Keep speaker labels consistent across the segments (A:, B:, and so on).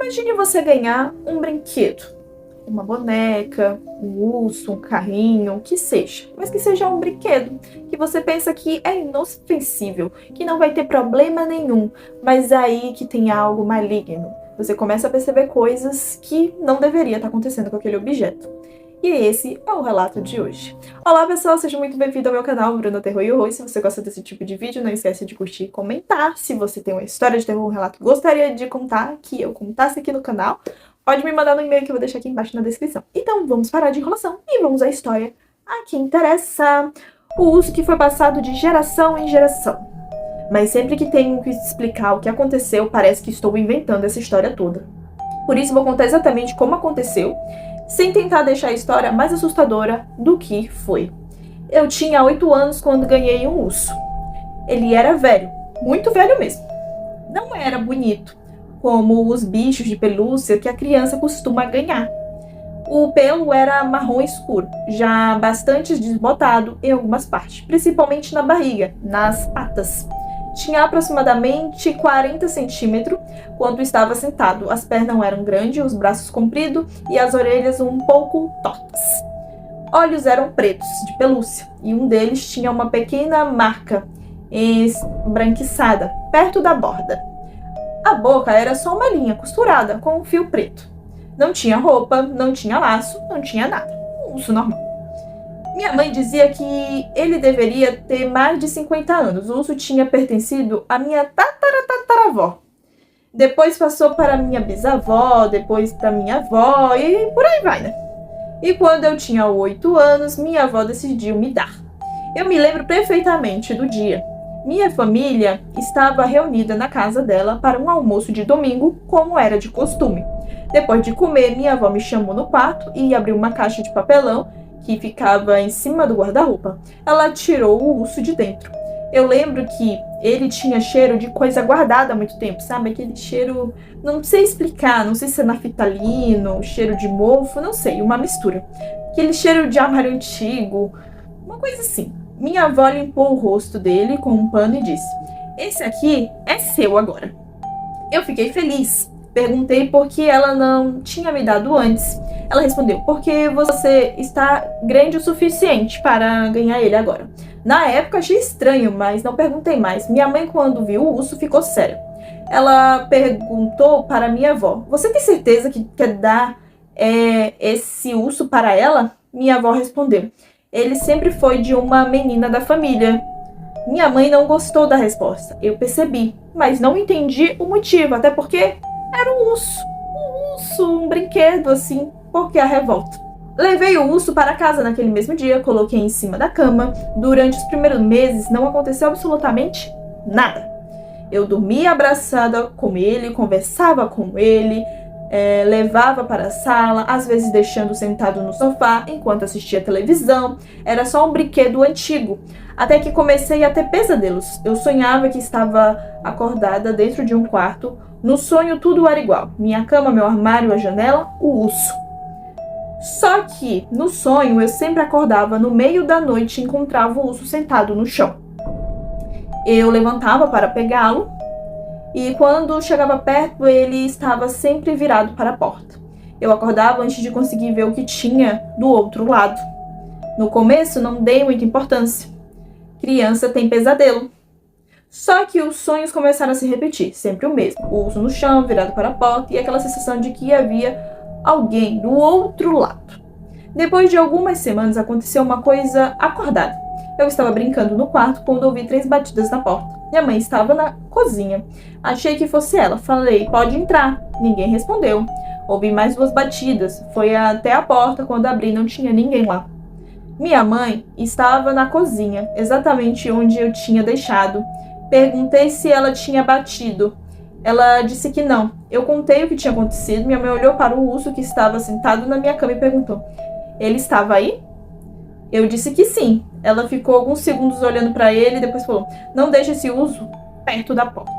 A: Imagine você ganhar um brinquedo, uma boneca, um urso, um carrinho, o que seja, mas que seja um brinquedo, que você pensa que é inofensível, que não vai ter problema nenhum, mas aí que tem algo maligno. Você começa a perceber coisas que não deveria estar acontecendo com aquele objeto. E esse é o relato de hoje. Olá pessoal, seja muito bem-vindo ao meu canal Bruna Terror e Horror. Se você gosta desse tipo de vídeo, não esquece de curtir e comentar. Se você tem uma história de terror, um relato que gostaria de contar, que eu contasse aqui no canal, pode me mandar no e-mail que eu vou deixar aqui embaixo na descrição. Então vamos parar de enrolação e vamos à história a que interessa. O uso que foi passado de geração em geração. Mas sempre que tenho que explicar o que aconteceu, parece que estou inventando essa história toda. Por isso vou contar exatamente como aconteceu, sem tentar deixar a história mais assustadora do que foi. Eu tinha 8 anos quando ganhei um urso. Ele era velho, muito velho mesmo. Não era bonito, como os bichos de pelúcia que a criança costuma ganhar. O pelo era marrom escuro, já bastante desbotado em algumas partes, principalmente na barriga, nas patas. Tinha aproximadamente 40 centímetros quando estava sentado. As pernas eram grandes, os braços compridos e as orelhas um pouco tortas. Olhos eram pretos, de pelúcia, e um deles tinha uma pequena marca esbranquiçada, perto da borda. A boca era só uma linha costurada com um fio preto. Não tinha roupa, não tinha laço, não tinha nada. Um urso normal. Minha mãe dizia que ele deveria ter mais de 50 anos. O urso tinha pertencido à minha tataravó. Depois passou para minha bisavó, depois para minha avó e por aí vai, né? E quando eu tinha 8 anos, minha avó decidiu me dar. Eu me lembro perfeitamente do dia. Minha família estava reunida na casa dela para um almoço de domingo, como era de costume. Depois de comer, minha avó me chamou no quarto e abriu uma caixa de papelão que ficava em cima do guarda-roupa. Ela tirou o urso de dentro. Eu lembro que ele tinha cheiro de coisa guardada há muito tempo, sabe? Aquele cheiro, não sei explicar, não sei se é naftalino, cheiro de mofo, não sei, uma mistura. Aquele cheiro de armário antigo, uma coisa assim. Minha avó limpou o rosto dele com um pano e disse: "Esse aqui é seu agora." Eu fiquei feliz. Perguntei por que ela não tinha me dado antes. Ela respondeu: "Porque você está grande o suficiente para ganhar ele agora." Na época achei estranho, mas não perguntei mais. Minha mãe, quando viu o urso, ficou séria. Ela perguntou para minha avó: "Você tem certeza que quer dar esse urso para ela?" Minha avó respondeu: "Ele sempre foi de uma menina da família." Minha mãe não gostou da resposta. Eu percebi, mas não entendi o motivo, até porque era um urso, um brinquedo assim, por que a revolta? Levei o urso para casa naquele mesmo dia, coloquei em cima da cama. Durante os primeiros meses não aconteceu absolutamente nada. Eu dormia abraçada com ele, conversava com ele, levava para a sala, às vezes deixando sentado no sofá enquanto assistia televisão. Era só um brinquedo antigo, até que comecei a ter pesadelos. Eu sonhava que estava acordada dentro de um quarto. No sonho tudo era igual, minha cama, meu armário, a janela, o urso. Só que no sonho eu sempre acordava no meio da noite e encontrava o urso sentado no chão. Eu levantava para pegá-lo e quando chegava perto ele estava sempre virado para a porta. Eu acordava antes de conseguir ver o que tinha do outro lado. No começo não dei muita importância. Criança tem pesadelo. Só que os sonhos começaram a se repetir, sempre o mesmo. O urso no chão, virado para a porta e aquela sensação de que havia alguém do outro lado. Depois de algumas semanas aconteceu uma coisa acordada. Eu estava brincando no quarto quando ouvi 3 batidas na porta. Minha mãe estava na cozinha. Achei que fosse ela. Falei: "Pode entrar." Ninguém respondeu. Ouvi mais 2 batidas. Foi até a porta. Quando abri não tinha ninguém lá. Minha mãe estava na cozinha, exatamente onde eu tinha deixado. Perguntei se ela tinha batido. Ela disse que não. Eu contei o que tinha acontecido. Minha mãe olhou para o urso que estava sentado na minha cama e perguntou: "Ele estava aí?" Eu disse que sim. Ela ficou alguns segundos olhando para ele e depois falou: "Não deixe esse urso perto da porta."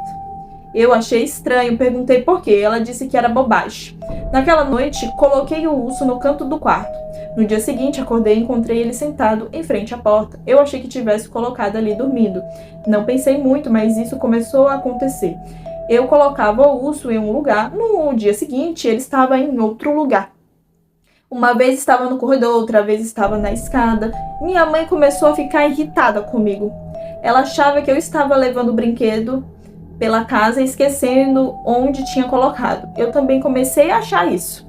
A: Eu achei estranho, perguntei por quê. Ela disse que era bobagem. Naquela noite, coloquei o urso no canto do quarto. No dia seguinte, acordei e encontrei ele sentado em frente à porta. Eu achei que tivesse colocado ali dormindo. Não pensei muito, mas isso começou a acontecer. Eu colocava o urso em um lugar, no dia seguinte ele estava em outro lugar. Uma vez estava no corredor, outra vez estava na escada. Minha mãe começou a ficar irritada comigo. Ela achava que eu estava levando o brinquedo pela casa e esquecendo onde tinha colocado. Eu também comecei a achar isso.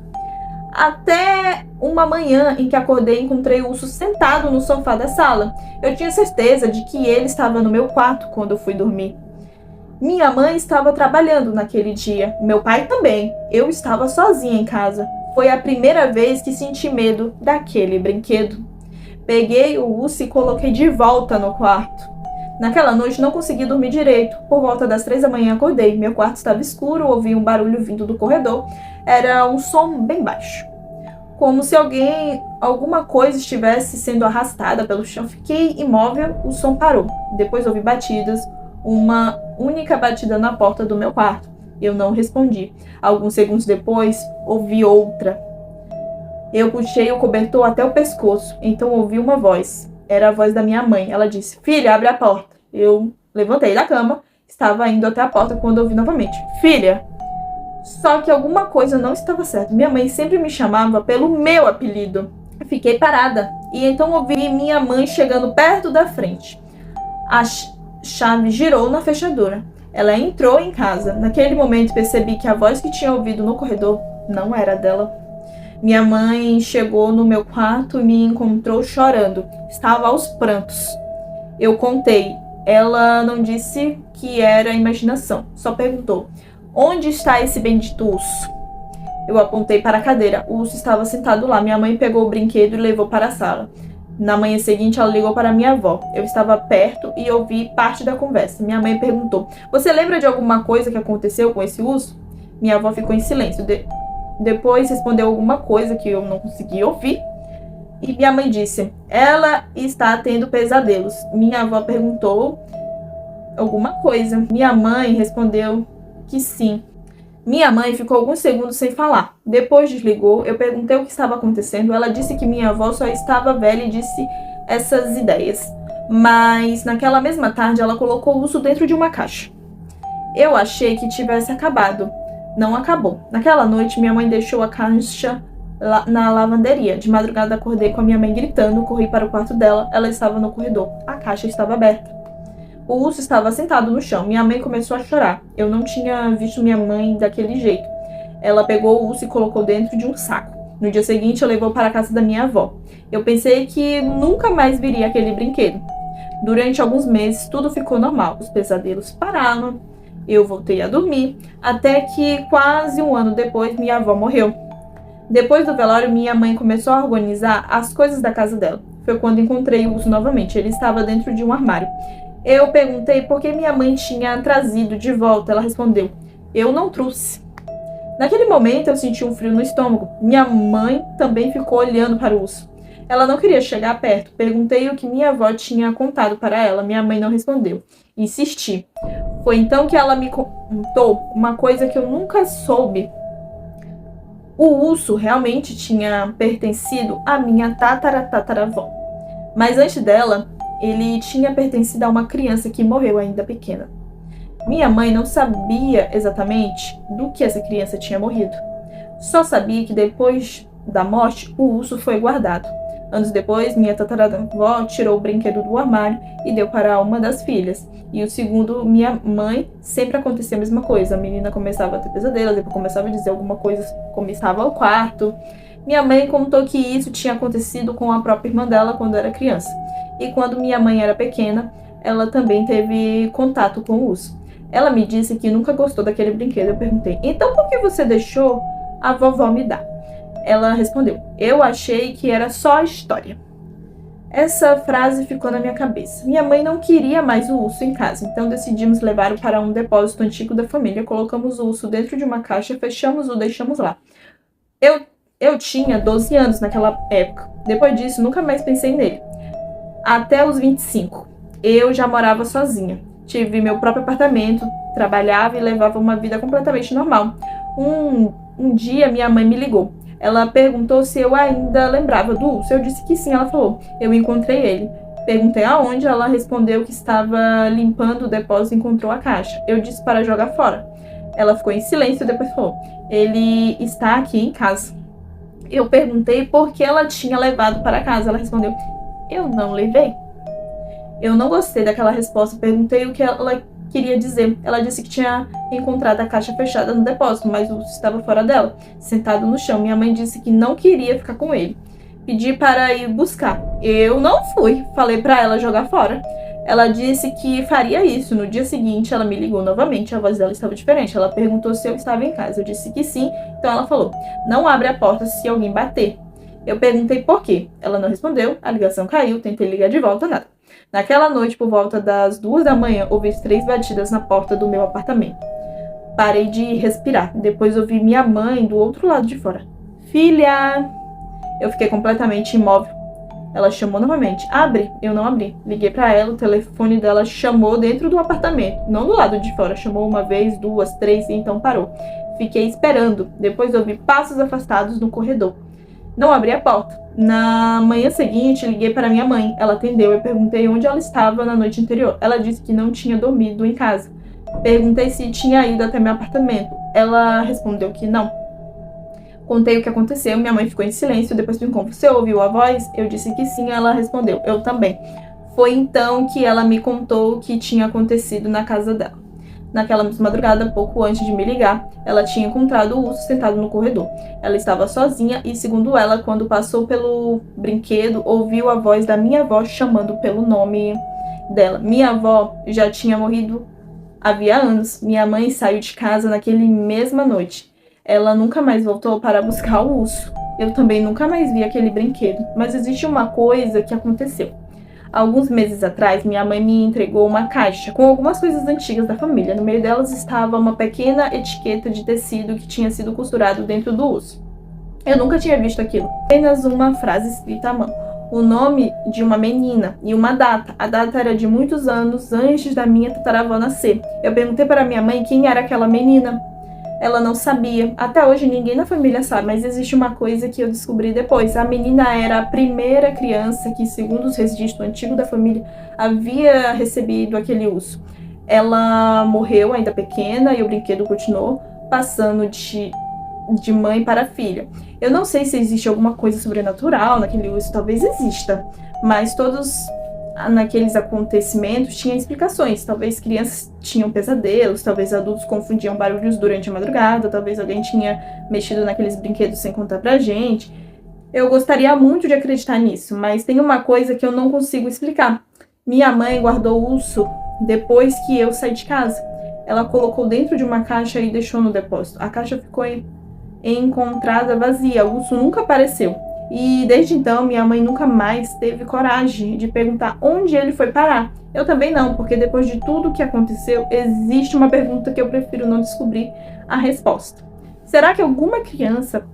A: Até uma manhã em que acordei e encontrei o urso sentado no sofá da sala. Eu tinha certeza de que ele estava no meu quarto quando eu fui dormir. Minha mãe estava trabalhando naquele dia, meu pai também. Eu estava sozinha em casa. Foi a primeira vez que senti medo daquele brinquedo. Peguei o urso e coloquei de volta no quarto. Naquela noite não consegui dormir direito. Por volta das 3 da manhã acordei. Meu quarto estava escuro, ouvi um barulho vindo do corredor. Era um som bem baixo. Como se alguma coisa estivesse sendo arrastada pelo chão. Fiquei imóvel, o som parou. Depois ouvi batidas, uma única batida na porta do meu quarto. Eu não respondi. Alguns segundos depois, ouvi outra. Eu puxei o cobertor até o pescoço, então ouvi uma voz. Era a voz da minha mãe. Ela disse: "Filha, abre a porta." Eu levantei da cama, estava indo até a porta quando ouvi novamente: "Filha." Só que alguma coisa não estava certa. Minha mãe sempre me chamava pelo meu apelido. Fiquei parada e então ouvi minha mãe chegando perto da frente. A chave girou na fechadura. Ela entrou em casa. Naquele momento percebi que a voz que tinha ouvido no corredor não era dela. Minha mãe chegou no meu quarto e me encontrou chorando. Estava aos prantos. Eu contei. Ela não disse que era imaginação. Só perguntou: "Onde está esse bendito urso?" Eu apontei para a cadeira. O urso estava sentado lá. Minha mãe pegou o brinquedo e levou para a sala. Na manhã seguinte, ela ligou para minha avó. Eu estava perto e ouvi parte da conversa. Minha mãe perguntou: "Você lembra de alguma coisa que aconteceu com esse urso?" Minha avó ficou em silêncio. Depois respondeu alguma coisa que eu não consegui ouvir. E minha mãe disse: "Ela está tendo pesadelos." Minha avó perguntou alguma coisa. Minha mãe respondeu que sim. Minha mãe ficou alguns segundos sem falar. Depois desligou. Eu perguntei o que estava acontecendo. Ela disse que minha avó só estava velha e disse essas ideias. Mas naquela mesma tarde ela colocou o urso dentro de uma caixa. Eu achei que tivesse acabado. Não acabou. Naquela noite minha mãe deixou a caixa na lavanderia. De madrugada acordei com a minha mãe gritando. Corri para o quarto dela. Ela estava no corredor. A caixa estava aberta. O urso estava sentado no chão. Minha mãe começou a chorar. Eu não tinha visto minha mãe daquele jeito. Ela pegou o urso e colocou dentro de um saco. No dia seguinte, eu levou para a casa da minha avó. Eu pensei que nunca mais viria aquele brinquedo. Durante alguns meses, tudo ficou normal. Os pesadelos pararam. Eu voltei a dormir. Até que, quase um ano depois, minha avó morreu. Depois do velório, minha mãe começou a organizar as coisas da casa dela. Foi quando encontrei o urso novamente. Ele estava dentro de um armário. Eu perguntei por que minha mãe tinha trazido de volta. Ela respondeu: "Eu não trouxe." Naquele momento eu senti um frio no estômago. Minha mãe também ficou olhando para o urso. Ela não queria chegar perto. Perguntei o que minha avó tinha contado para ela. Minha mãe não respondeu. Insisti. Foi então que ela me contou uma coisa que eu nunca soube. O urso realmente tinha pertencido à minha tataravó. Mas antes dela, ele tinha pertencido a uma criança que morreu ainda pequena. Minha mãe não sabia exatamente do que essa criança tinha morrido. Só sabia que depois da morte, o urso foi guardado. Anos depois, minha tataravó tirou o brinquedo do armário e deu para uma das filhas. E o segundo, minha mãe, sempre acontecia a mesma coisa. A menina começava a ter pesadelos, depois começava a dizer alguma coisa, começava ao quarto. Minha mãe contou que isso tinha acontecido com a própria irmã dela quando era criança. E quando minha mãe era pequena, ela também teve contato com o urso. Ela me disse que nunca gostou daquele brinquedo. Eu perguntei: "Então por que você deixou a vovó me dar?" Ela respondeu: "Eu achei que era só a história." Essa frase ficou na minha cabeça. Minha mãe não queria mais o urso em casa, então decidimos levá-lo para um depósito antigo da família. Colocamos o urso dentro de uma caixa, fechamos e deixamos lá. Eu tinha 12 anos naquela época. Depois disso, nunca mais pensei nele. Até os 25, eu já morava sozinha. Tive meu próprio apartamento, trabalhava e levava uma vida completamente normal. Um dia, minha mãe me ligou. Ela perguntou se eu ainda lembrava do urso. Eu disse que sim. Ela falou: "Eu encontrei ele." Perguntei aonde. Ela respondeu que estava limpando o depósito e encontrou a caixa. Eu disse para jogar fora. Ela ficou em silêncio e depois falou: ele está aqui em casa. Eu perguntei por que ela tinha levado para casa. Ela respondeu: eu não levei. Eu não gostei daquela resposta. Perguntei o que ela queria dizer. Ela disse que tinha encontrado a caixa fechada no depósito, mas o urso estava fora dela, sentado no chão. Minha mãe disse que não queria ficar com ele. Pedi para ir buscar. Eu não fui. Falei para ela jogar fora. Ela disse que faria isso. No dia seguinte, ela me ligou novamente. A voz dela estava diferente. Ela perguntou se eu estava em casa. Eu disse que sim. Então ela falou: não abre a porta se alguém bater. Eu perguntei por quê. Ela não respondeu. A ligação caiu. Tentei ligar de volta, nada. Naquela noite, por volta das 2 da manhã, ouvi 3 batidas na porta do meu apartamento. Parei de respirar. Depois ouvi minha mãe do outro lado de fora: filha! Eu fiquei completamente imóvel. Ela chamou novamente: abre. Eu não abri. Liguei pra ela, o telefone dela chamou dentro do apartamento, não do lado de fora. Chamou uma vez, 2, 3 e então parou. Fiquei esperando. Depois ouvi passos afastados no corredor. Não abri a porta. Na manhã seguinte, liguei para minha mãe. Ela atendeu. Eu perguntei onde ela estava na noite anterior. Ela disse que não tinha dormido em casa. Perguntei se tinha ido até meu apartamento. Ela respondeu que não. Contei o que aconteceu. Minha mãe ficou em silêncio. Depois perguntou: você ouviu a voz? Eu disse que sim. Ela respondeu: eu também. Foi então que ela me contou o que tinha acontecido na casa dela. Naquela mesma madrugada, pouco antes de me ligar, ela tinha encontrado o urso sentado no corredor. Ela estava sozinha e, segundo ela, quando passou pelo brinquedo, ouviu a voz da minha avó chamando pelo nome dela. Minha avó já tinha morrido havia anos. Minha mãe saiu de casa naquela mesma noite. Ela nunca mais voltou para buscar o urso. Eu também nunca mais vi aquele brinquedo. Mas existe uma coisa que aconteceu. Alguns meses atrás, minha mãe me entregou uma caixa com algumas coisas antigas da família. No meio delas estava uma pequena etiqueta de tecido que tinha sido costurado dentro do urso. Eu nunca tinha visto aquilo. Apenas uma frase escrita à mão. O nome de uma menina e uma data. A data era de muitos anos antes da minha tataravó nascer. Eu perguntei para minha mãe quem era aquela menina. Ela não sabia. Até hoje ninguém na família sabe, mas existe uma coisa que eu descobri depois. A menina era a primeira criança que, segundo os registros antigos da família, havia recebido aquele urso. Ela morreu ainda pequena e o brinquedo continuou passando de mãe para filha. Eu não sei se existe alguma coisa sobrenatural naquele urso, talvez exista, mas todos naqueles acontecimentos tinham explicações. Talvez crianças tinham pesadelos, talvez adultos confundiam barulhos durante a madrugada, talvez alguém tinha mexido naqueles brinquedos sem contar pra gente. Eu gostaria muito de acreditar nisso, mas tem uma coisa que eu não consigo explicar. Minha mãe guardou o urso depois que eu saí de casa. Ela colocou dentro de uma caixa e deixou no depósito. A caixa ficou encontrada vazia, o urso nunca apareceu. E desde então, minha mãe nunca mais teve coragem de perguntar onde ele foi parar. Eu também não, porque depois de tudo que aconteceu, existe uma pergunta que eu prefiro não descobrir a resposta. Será que alguma criança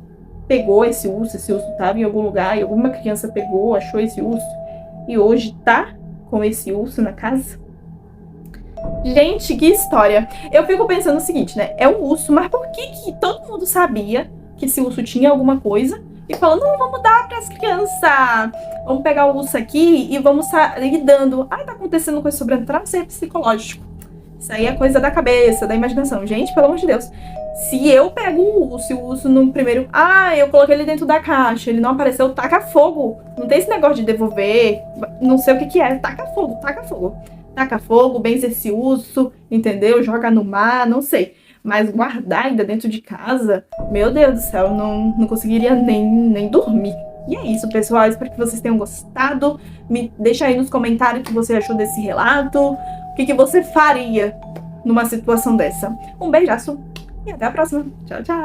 A: pegou esse urso estava em algum lugar, e alguma criança pegou, achou esse urso, e hoje tá com esse urso na casa? Gente, que história! Eu fico pensando o seguinte, né? É um urso, mas por que todo mundo sabia que esse urso tinha alguma coisa? E falou: não, vamos dar para as crianças. Vamos pegar o urso aqui e vamos sair dando. Ah, tá acontecendo coisa sobrenatural, isso aí é psicológico. Isso aí é coisa da cabeça, da imaginação. Gente, pelo amor de Deus. Se eu pego o urso no primeiro... eu coloquei ele dentro da caixa, ele não apareceu, taca fogo. Não tem esse negócio de devolver, não sei o que é. Taca fogo, taca fogo. Taca fogo, benze esse urso, entendeu? Joga no mar, não sei. Mas guardar ainda dentro de casa, meu Deus do céu, eu não conseguiria nem dormir. E é isso, pessoal. Espero que vocês tenham gostado. Me deixa aí nos comentários o que você achou desse relato. O que você faria numa situação dessa. Um beijaço e até a próxima. Tchau, tchau.